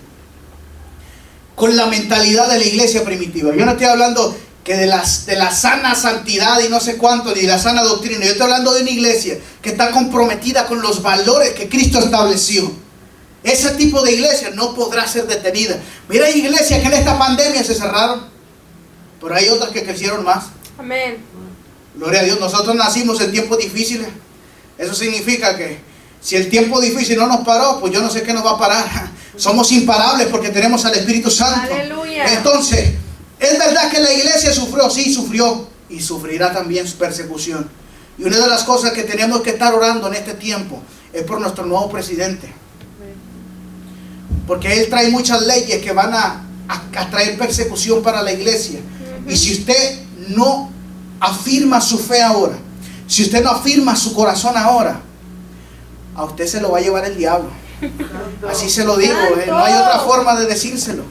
con la mentalidad de la iglesia primitiva. Yo no estoy hablando que de la sana santidad y no sé cuánto, ni de la sana doctrina. Yo estoy hablando de una iglesia que está comprometida con los valores que Cristo estableció. Ese tipo de iglesia no podrá ser detenida. Mira, hay iglesias que en esta pandemia se cerraron, pero hay otras que crecieron más. Amén. Gloria a Dios. Nosotros nacimos en tiempos difíciles. Eso significa que si el tiempo difícil no nos paró, pues yo no sé qué nos va a parar. Somos imparables porque tenemos al Espíritu Santo. Aleluya. Entonces, es verdad que la iglesia sufrió, sí sufrió, y sufrirá también su persecución. Y una de las cosas que tenemos que estar orando en este tiempo es por nuestro nuevo presidente. porque Él trae muchas leyes que van a traer persecución para la iglesia. Y si usted no afirma su fe ahora, si usted no afirma su corazón ahora, a usted se lo va a llevar el diablo. Así se lo digo, no hay otra forma de decírselo.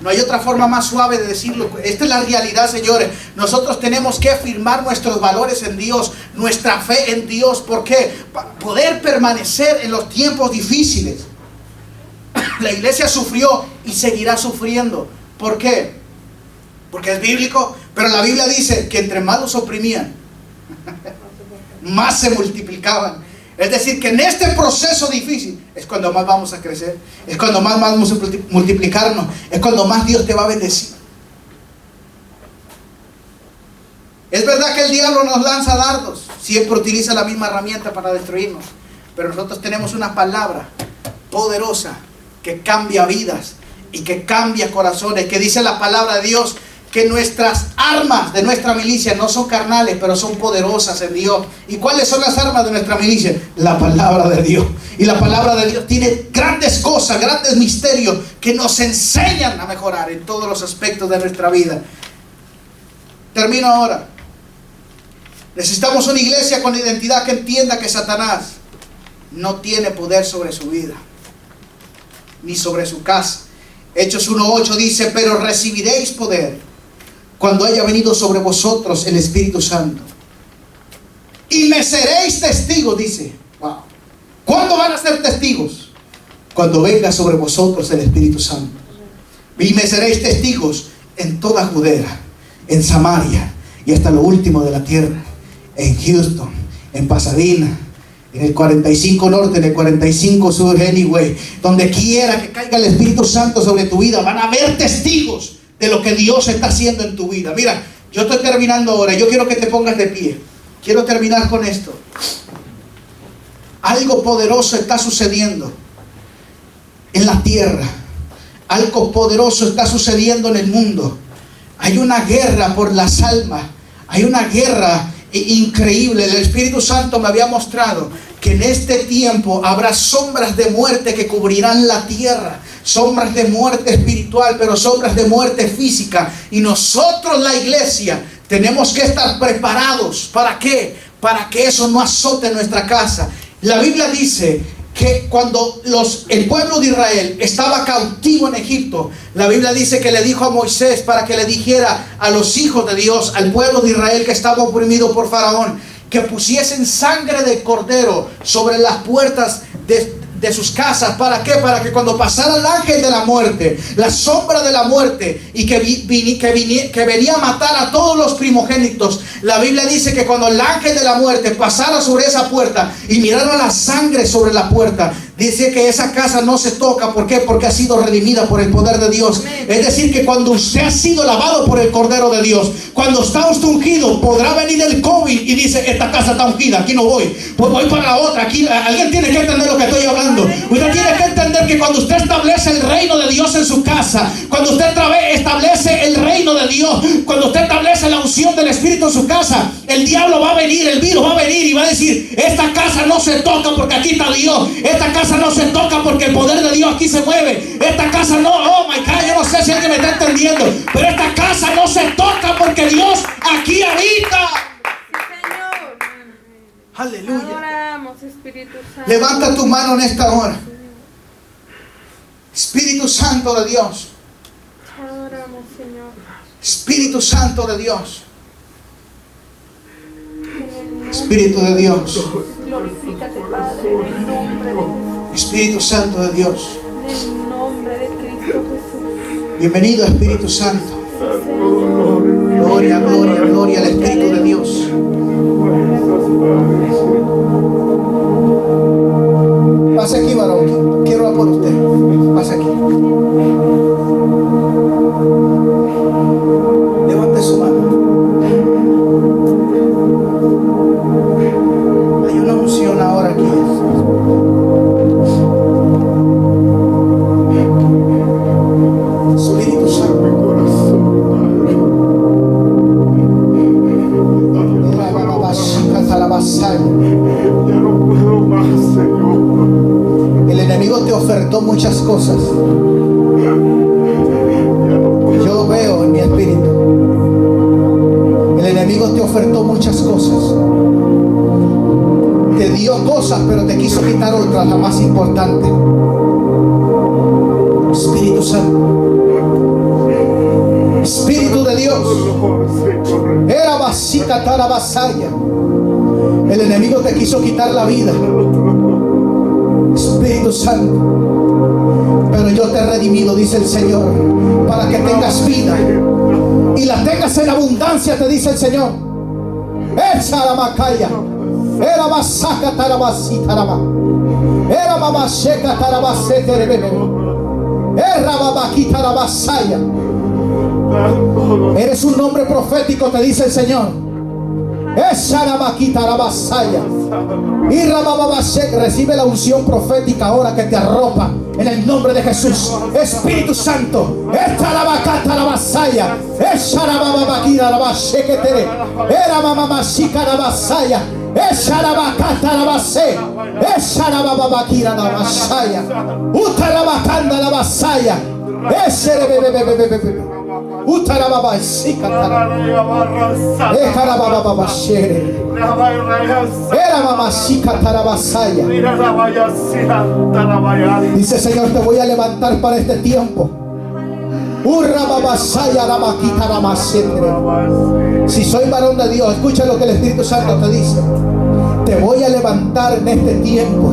No hay otra forma más suave de decirlo. Esta es la realidad, señores. Nosotros tenemos que afirmar nuestros valores en Dios, nuestra fe en Dios. ¿Por qué? Para poder permanecer en los tiempos difíciles. La iglesia sufrió y seguirá sufriendo. ¿Por qué? Porque es bíblico. Pero la Biblia dice que entre más los oprimían, más se multiplicaban. Es decir, que en este proceso difícil es cuando más vamos a crecer, es cuando más vamos a multiplicarnos, es cuando más Dios te va a bendecir. Es verdad que el diablo nos lanza dardos, siempre utiliza la misma herramienta para destruirnos, pero nosotros tenemos una palabra poderosa que cambia vidas y que cambia corazones, que dice la palabra de Dios que nuestras armas de nuestra milicia no son carnales, pero son poderosas en Dios. ¿Y cuáles son las armas de nuestra milicia? La palabra de Dios. Y la palabra de Dios tiene grandes cosas, grandes misterios que nos enseñan a mejorar en todos los aspectos de nuestra vida. Termino ahora. Necesitamos una iglesia con identidad que entienda que Satanás no tiene poder sobre su vida, ni sobre su casa. Hechos 1:8 dice: pero recibiréis poder cuando haya venido sobre vosotros el Espíritu Santo, y me seréis testigos. Dice, wow. ¿Cuándo van a ser testigos? Cuando venga sobre vosotros el Espíritu Santo. Y me seréis testigos en toda Judea, en Samaria y hasta lo último de la tierra. En Houston, en Pasadena, en el 45 norte, en el 45 sur, anyway, donde quiera que caiga el Espíritu Santo sobre tu vida, van a haber testigos de lo que Dios está haciendo en tu vida. Mira, yo estoy terminando ahora. Yo quiero que te pongas de pie. Quiero terminar con esto. Algo poderoso está sucediendo en la tierra. Algo poderoso está sucediendo en el mundo. Hay una guerra por las almas. Hay una guerra increíble. El Espíritu Santo me había mostrado que en este tiempo habrá sombras de muerte que cubrirán la tierra. Sombras de muerte espiritual, pero sombras de muerte física. Y nosotros, la iglesia, tenemos que estar preparados. ¿Para qué? Para que eso no azote nuestra casa. La Biblia dice que cuando el pueblo de Israel estaba cautivo en Egipto, la Biblia dice que le dijo a Moisés para que le dijera a los hijos de Dios, al pueblo de Israel que estaba oprimido por Faraón, que pusiesen sangre de cordero sobre las puertas de sus casas. ¿Para qué? Para que cuando pasara el ángel de la muerte, la sombra de la muerte, y que venía a matar a todos los primogénitos, la Biblia dice que cuando el ángel de la muerte pasara sobre esa puerta y mirara la sangre sobre la puerta, dice que esa casa no se toca. ¿Por qué? Porque ha sido redimida por el poder de Dios. Es decir, que cuando usted ha sido lavado por el Cordero de Dios, cuando está usted ungido, podrá venir el COVID y dice: esta casa está ungida, aquí no voy, pues voy para la otra. Aquí alguien tiene que entender lo que estoy hablando. Usted tiene que entender que cuando usted establece el reino de Dios en su casa, cuando usted establece el reino de Dios, cuando usted establece la unción del Espíritu en su casa, el diablo va a venir, el virus va a venir y va a decir: esta casa no se toca porque aquí está Dios. Esta casa no se toca porque el poder de Dios aquí se mueve. Esta casa no, oh my God, yo no sé si alguien me está entendiendo, pero esta casa no se toca porque Dios aquí habita. Señor. Aleluya. Adoramos, Espíritu Santo. Levanta tu mano en esta hora. Espíritu Santo de Dios. Adoramos, Señor. Espíritu Santo de Dios. Espíritu de Dios. Glorifícate, Padre, en el nombre de Jesús. Espíritu Santo de Dios. En el nombre de Cristo Jesús. Bienvenido, Espíritu Santo. Gloria, gloria, gloria al Espíritu de Dios. Pase aquí, varón. Quiero orar por usted. Pase aquí. Levante su mano. Hay una unción ahora aquí. Espíritu Santo. Ya no puedo más, Señor. El enemigo te ofertó muchas cosas. Yo veo en mi espíritu. El enemigo te ofertó muchas cosas. Te dio cosas, pero te quiso quitar otras, la más importante. Espíritu Santo. Espíritu de Dios. Era vasita tarabasaya. El enemigo te quiso quitar la vida. Espíritu Santo. Pero yo te he redimido, dice el Señor, para que tengas vida y la tengas en abundancia, te dice el Señor. Echa la macaya. Era basaca tarabasita rama. Era babaseca tarabasete rebebe. Era babaquita tarabasaya. Eres un nombre profético, te dice el Señor. Esa rabaquita rabasaya. Y rabababasek, recibe la unción profética ahora que te arropa en el nombre de Jesús. Espíritu Santo. Esta rabacata rabasaya. Esa rababaquita rabaseketere. Era mamamasica rabasaya. Esa rabacata rabase. Esa rababaquita rabasaya. Uta rabacanda rabasaya. Ese rebebebebebebe. Utarababa sikatara. Ekarababa shere. Era mamá sikatara basaya. Dice Señor, te voy a levantar para este tiempo. Urrababasaya rabaquita ramasendre. Si soy varón de Dios, escucha lo que el Espíritu Santo te dice. Te voy a levantar en este tiempo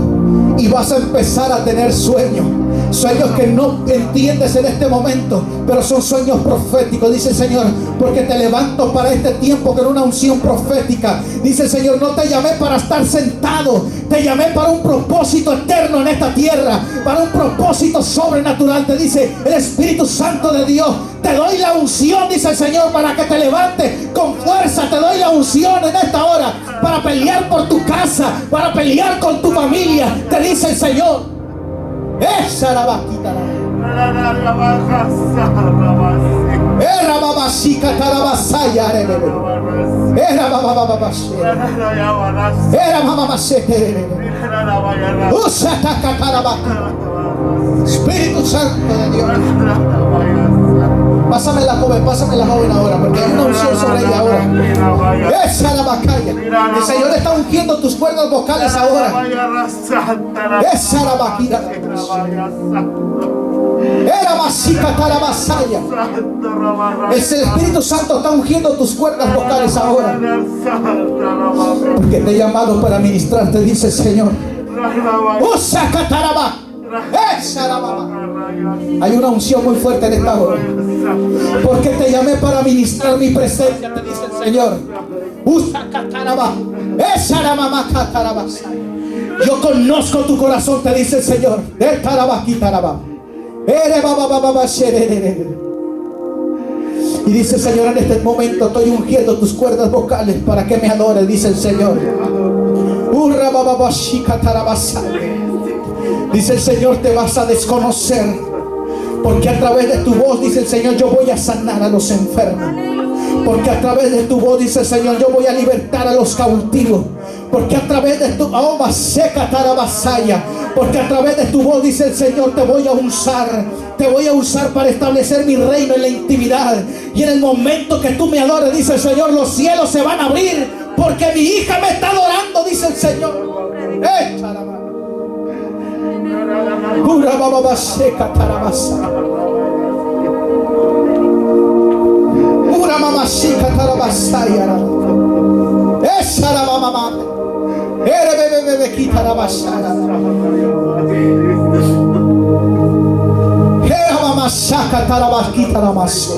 y vas a empezar a tener sueños. Sueños que no entiendes en este momento, pero son sueños proféticos, dice el Señor, porque te levanto para este tiempo con una unción profética. Dice el Señor, no te llamé para estar sentado, te llamé para un propósito eterno en esta tierra, para un propósito sobrenatural. Te dice el Espíritu Santo de Dios, te doy la unción, dice el Señor, para que te levantes con fuerza. Te doy la unción en esta hora para pelear por tu casa, para pelear con tu familia, te dice el Señor. Esa la vaquita. Era babasica tarabasaya. Era babababashe. Era mamamashete. Usataka tarabaka. Espíritu Santo de Dios. Pásame la joven ahora, porque hay una unción sobre ella ahora. Esa la bacalla. El Señor está ungiendo tus cuerdas vocales ahora. Esa la vaquita. Era basica tarabasaya. El Espíritu Santo está ungiendo tus cuerdas vocales ahora, porque te he llamado para ministrarte, dice el Señor. Usaka taraba. Esa la mamá. Hay una unción muy fuerte en esta hora, porque te llamé para ministrar mi presencia, te dice el Señor. Esa la mamá. Yo conozco tu corazón, te dice el Señor. Y dice el Señor, en este momento estoy ungiendo tus cuerdas vocales para que me adores, dice el Señor. Dice el Señor, te vas a desconocer, porque a través de tu voz, dice el Señor, yo voy a sanar a los enfermos. Porque a través de tu voz, dice el Señor, yo voy a libertar a los cautivos. Porque a través de tu alma seca tarabasaya. Porque a través de tu voz, dice el Señor, te voy a usar. Te voy a usar para establecer mi reino en la intimidad. Y en el momento que tú me adores, dice el Señor, los cielos se van a abrir, porque mi hija me está adorando, dice el Señor. Pura baba seca tarabasa. Pura mamá chica tarabasaya. Esa la mamá. Ere bebe quita la basara. Era mamá saca tarabasquita la masa.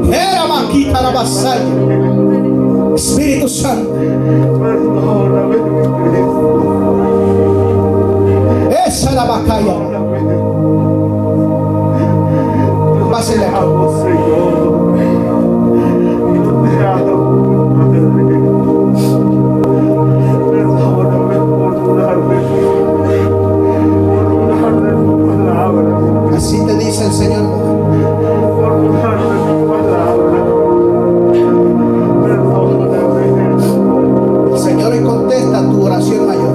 Era maquita la basaya. Espíritu Santo. Esa la bacaya. Pásale aquí. Así te dice el Señor. El Señor contesta tu oración mayor.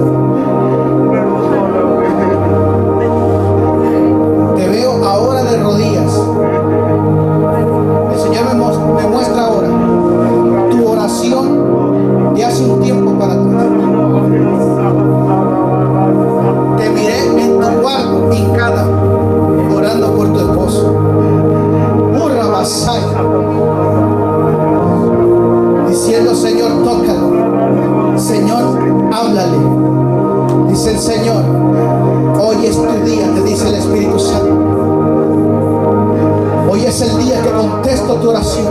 es el día que contesto tu oración.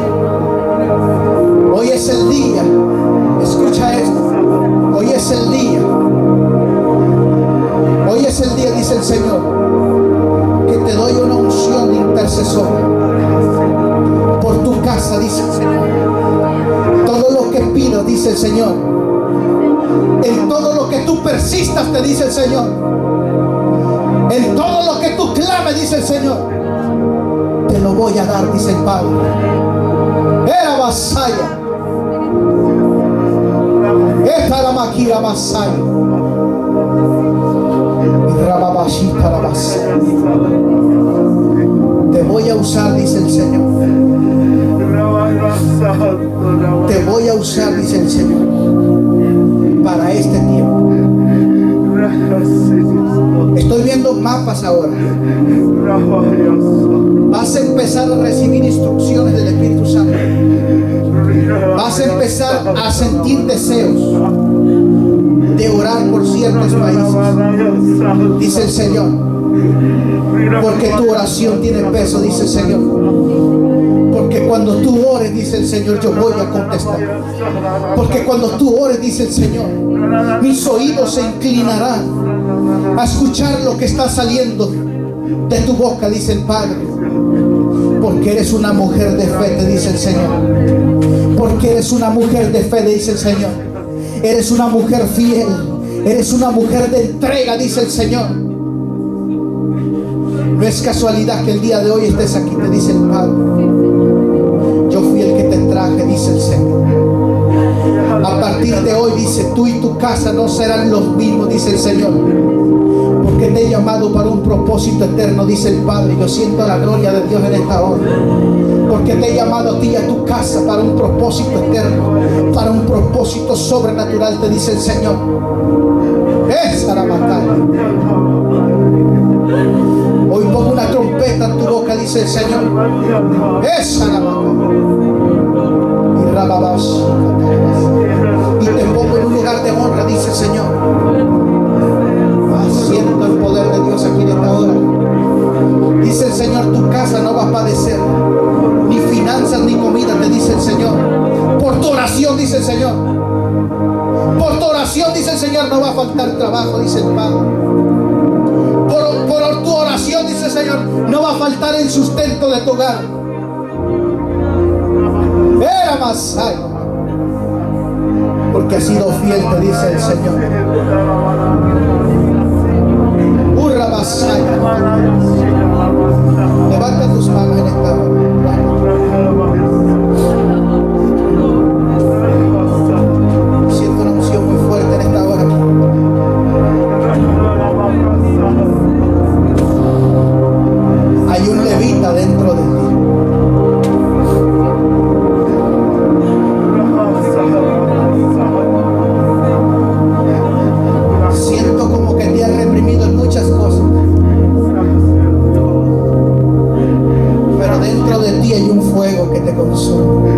Hoy es el día. Escucha esto. Hoy es el día. Hoy es el día, dice el Señor, que te doy una unción de intercesor por tu casa, dice el Señor. Todo lo que pido, dice el Señor, en todo lo que tú persistas, te dice el Señor, en todo lo que tú clames, dice el Señor, te lo voy a dar, dice el Padre. Era vasalla. Esta la maquila vasalla. Te voy a usar, dice el Señor. Te voy a usar, dice el Señor, para este tiempo. Estoy viendo mapas ahora. Vas a empezar a recibir instrucciones del Espíritu Santo. Vas a empezar a sentir deseos de orar por ciertos países, dice el Señor, porque tu oración tiene peso, dice el Señor. Porque cuando tú ores, dice el Señor, yo voy a contestar. Porque cuando tú ores, dice el Señor, mis oídos se inclinarán a escuchar lo que está saliendo de tu boca, dice el Padre. Porque eres una mujer de fe, te dice el Señor. Porque eres una mujer de fe, dice el Señor. Eres una mujer fiel. Eres una mujer de entrega, dice el Señor. No es casualidad que el día de hoy estés aquí, te dice el Padre. Yo fui el que te traje, dice el Señor. A partir de hoy, dice, tú y tu casa no serán los mismos, dice el Señor. Porque te he llamado para un propósito eterno, dice el Padre. Yo siento la gloria de Dios en esta hora. Porque te he llamado a ti y a tu casa para un propósito eterno, para un propósito sobrenatural, te dice el Señor. Esa la batalla. Hoy pongo una trompeta en tu boca, dice el Señor. Esa la batalla. Y rababas. Y te pongo en un lugar de honra, dice el Señor. Siento el poder de Dios aquí en esta hora. Dice el Señor, tu casa no va a padecer ni finanzas ni comida, te dice el Señor. Por tu oración, dice el Señor. Por tu oración, dice el Señor, no va a faltar trabajo, dice el Padre. Por tu oración, dice el Señor, no va a faltar el sustento de tu hogar. Era más algo. Porque has sido fiel, te dice el Señor. Levanta tus manos en esta hora. Siento una unción muy fuerte en esta hora. Hay un levita dentro de ti. Siento como que te has reprimido en muchas cosas. Pero dentro de ti hay un fuego que te consume.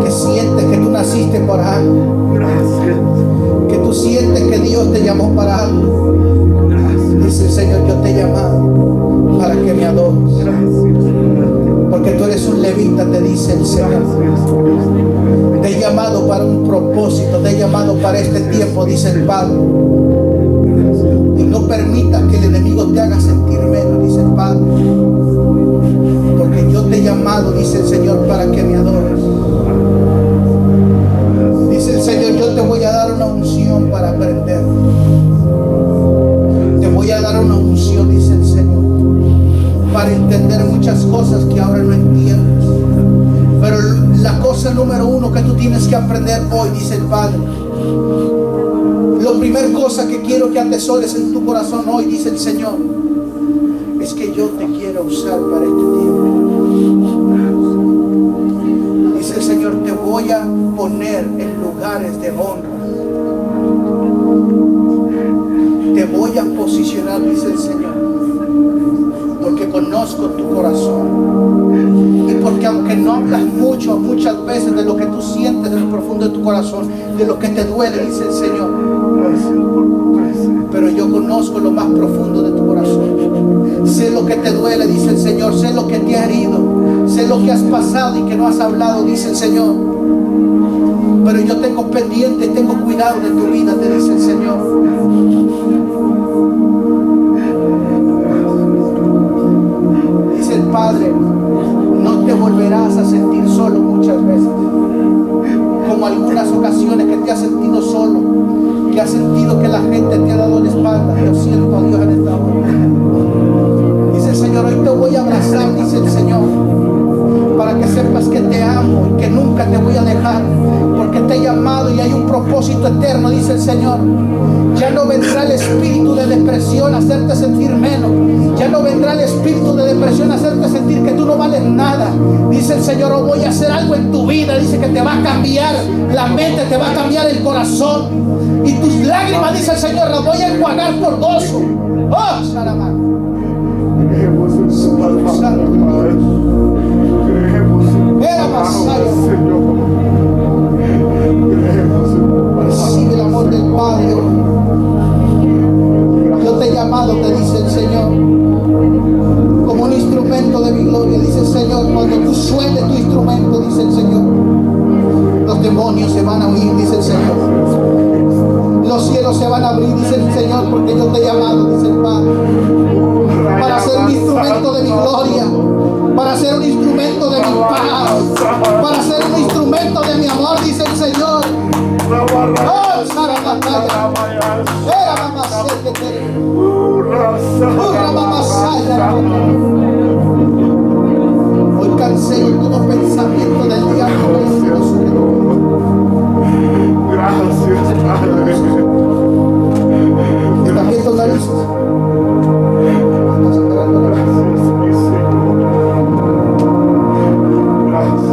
Que sientes que tú naciste por algo. Que tú sientes que Dios te llamó para algo. Dice el Señor, yo te he llamado para que me adores. Porque tú eres un levita, te dice el Señor. Te he llamado para un propósito, te he llamado para este tiempo, dice el Padre. Y no permitas que el enemigo te haga sentir menos, dice el Padre. Porque yo te he llamado, dice el Señor, para que me adores. Dice el Señor, yo te voy a dar una unción para aprender. Te voy a dar una unción, dice el Señor, para entender muchas cosas que ahora no entiendes. Pero la cosa número uno que tú tienes que aprender hoy, dice el Padre, la primera cosa que quiero que atesores en tu corazón hoy, dice el Señor, es que yo te quiero usar para este tiempo. Dice el Señor, te voy a poner en lugares de honra. Te voy a posicionar, dice el Señor, porque conozco tu corazón. Y porque aunque no hablas muchas veces de lo que tú sientes en lo profundo de tu corazón, de lo que te duele, dice el Señor, pero yo conozco lo más profundo de tu corazón. Sé lo que te duele, dice el Señor. Sé lo que te ha herido. Sé lo que has pasado y que no has hablado, dice el Señor. Pero yo tengo pendiente, tengo cuidado de tu vida, te dice el Señor. Dice el Padre, no te volverás a sentir solo muchas veces. Como algunas ocasiones que te has sentido solo, que has sentido que la gente te ha dado la espalda. Yo siento a Dios en esta hora. Dice el Señor, hoy te voy a abrazar, dice el Señor, para que sepas que te amo y que nunca te voy a dejar, porque te he llamado y hay un propósito eterno, dice el Señor. Ya no vendrá el espíritu de depresión a hacerte sentir menos. Ya no vendrá el espíritu de depresión a hacerte sentir que tú no vales nada. Dice el Señor, oh, voy a hacer algo en tu vida. Dice que te va a cambiar la mente, te va a cambiar el corazón. Y tus lágrimas, dice el Señor, las voy a enjuagar por gozo. Oh, Sharamán. Creemos en su palabra, Padre. Creemos en tu palabra, Señor. Creemos en tu palabra. Recibe el amor del Padre. Yo te he llamado, te dice el Señor, como un instrumento de mi gloria, dice el Señor. Cuando tú suenes tu instrumento, dice el Señor, los demonios se van a huir, dice el Señor. Los cielos se van a abrir, dice el Señor, porque yo te he llamado, dice el Padre, para ser un instrumento de mi gloria, para ser un instrumento de mi paz, para ser un instrumento de mi amor, dice el Señor. Oh, Saramataya, era mamá Sekete, hoy cancelo todo pensamiento del diablo. Gracias, Padre. ¿Estás viendo la luz? Gracias, mi Señor. Gracias. Gracias.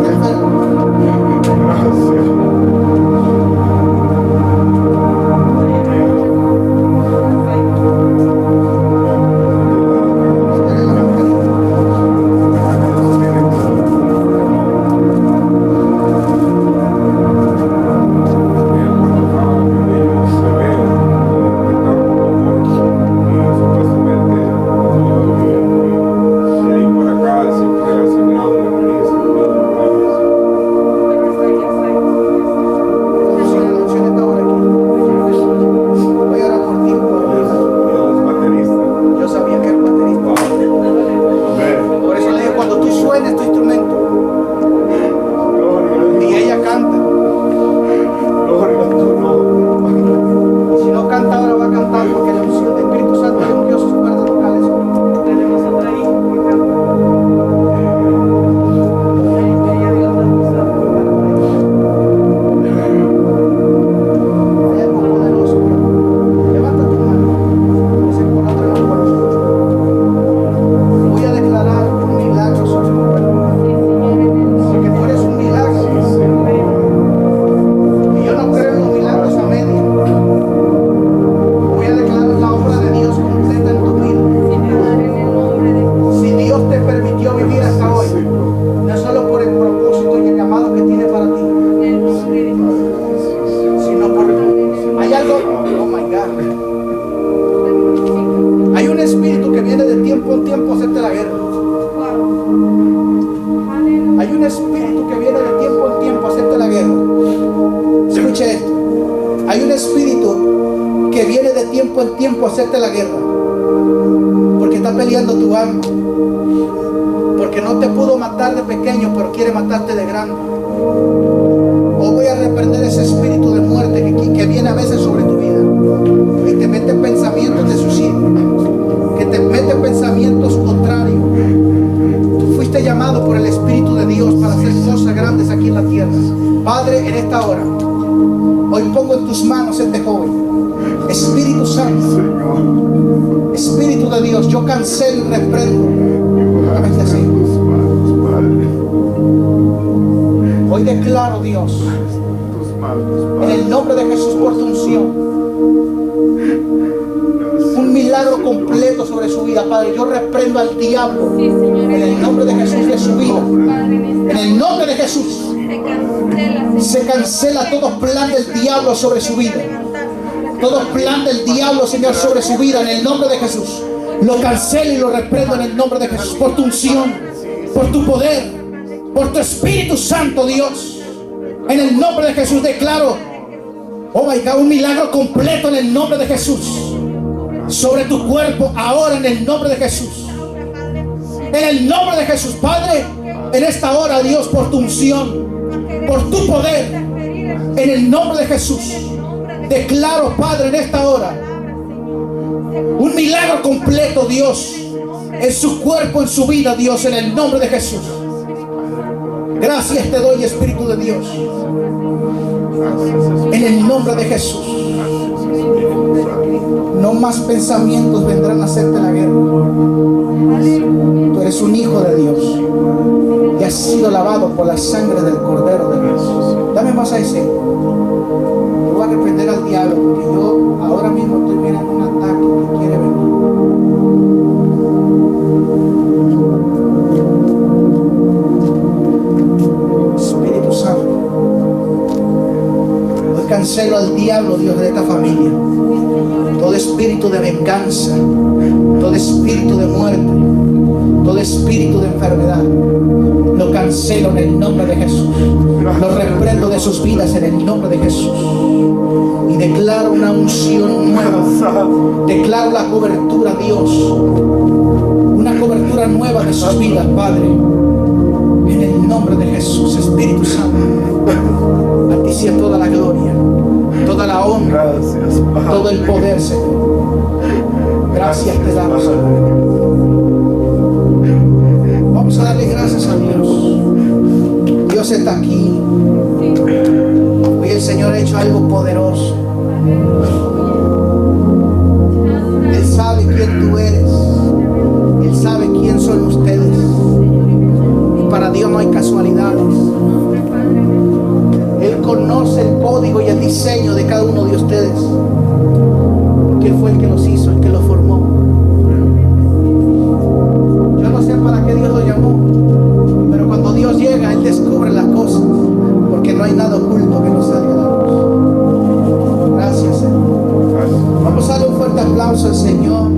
Hacerte la guerra porque está peleando tu alma, porque no te pudo matar de pequeño pero quiere matarte de grande. O voy a reprender ese espíritu de muerte que viene a veces sobre tu vida y te mete pensamientos de suicidio, que te mete pensamientos contrarios. Tú fuiste llamado por el Espíritu de Dios para hacer cosas grandes aquí en la tierra. Padre, en esta hora hoy pongo en tus manos este joven. Espíritu Santo, Espíritu de Dios, yo cancelo y reprendo. Hoy declaro, Dios, en el nombre de Jesús, por tu unción, un milagro completo sobre su vida, Padre. Yo reprendo al diablo en el nombre de Jesús de su vida. En el nombre de Jesús se cancela todo plan del diablo sobre su vida. Todo plan del diablo, Señor, sobre su vida, en el nombre de Jesús, lo cancelo y lo reprendo en el nombre de Jesús. Por tu unción, por tu poder, por tu Espíritu Santo, Dios, en el nombre de Jesús declaro, oh my God, un milagro completo en el nombre de Jesús sobre tu cuerpo ahora, en el nombre de Jesús. En el nombre de Jesús, Padre, en esta hora, Dios, por tu unción, por tu poder, en el nombre de Jesús, declaro, Padre, en esta hora un milagro completo, Dios, en su cuerpo, en su vida, Dios, en el nombre de Jesús. Gracias te doy, Espíritu de Dios, en el nombre de Jesús. No más pensamientos vendrán a hacerte la guerra. Tú eres un hijo de Dios y has sido lavado por la sangre del Cordero de Dios. Dame más a ese. Yo voy a reprender al diablo porque yo ahora mismo estoy viendo un ataque que quiere venir. Espíritu Santo, hoy cancelo al diablo, Dios, de esta familia. Todo espíritu de venganza, todo espíritu de muerte, todo espíritu de enfermedad, lo cancelo en el nombre de Jesús. Lo reprendo de sus vidas en el nombre de Jesús. Y declaro una unción nueva. Declaro la cobertura, Dios. Una cobertura nueva de sus vidas, Padre. En el nombre de Jesús, Espíritu Santo. A ti sea toda la gloria, toda la honra, todo el poder, Señor. Gracias te damos, Señor. Vamos a darle gracias a Dios. Dios está aquí. Hoy el Señor ha hecho algo poderoso. Él sabe quién tú eres. Él sabe quién son ustedes. Y para Dios no hay casualidades. Él conoce el código y el diseño de cada uno de ustedes. Porque Él fue el que los hizo, el que los formó. Yo no sé para qué Dios lo llamó, pero cuando Dios llega, Él descubre las cosas, porque no hay nada oculto que no salga a la luz. Gracias, Señor. Vamos a darle un fuerte aplauso al Señor.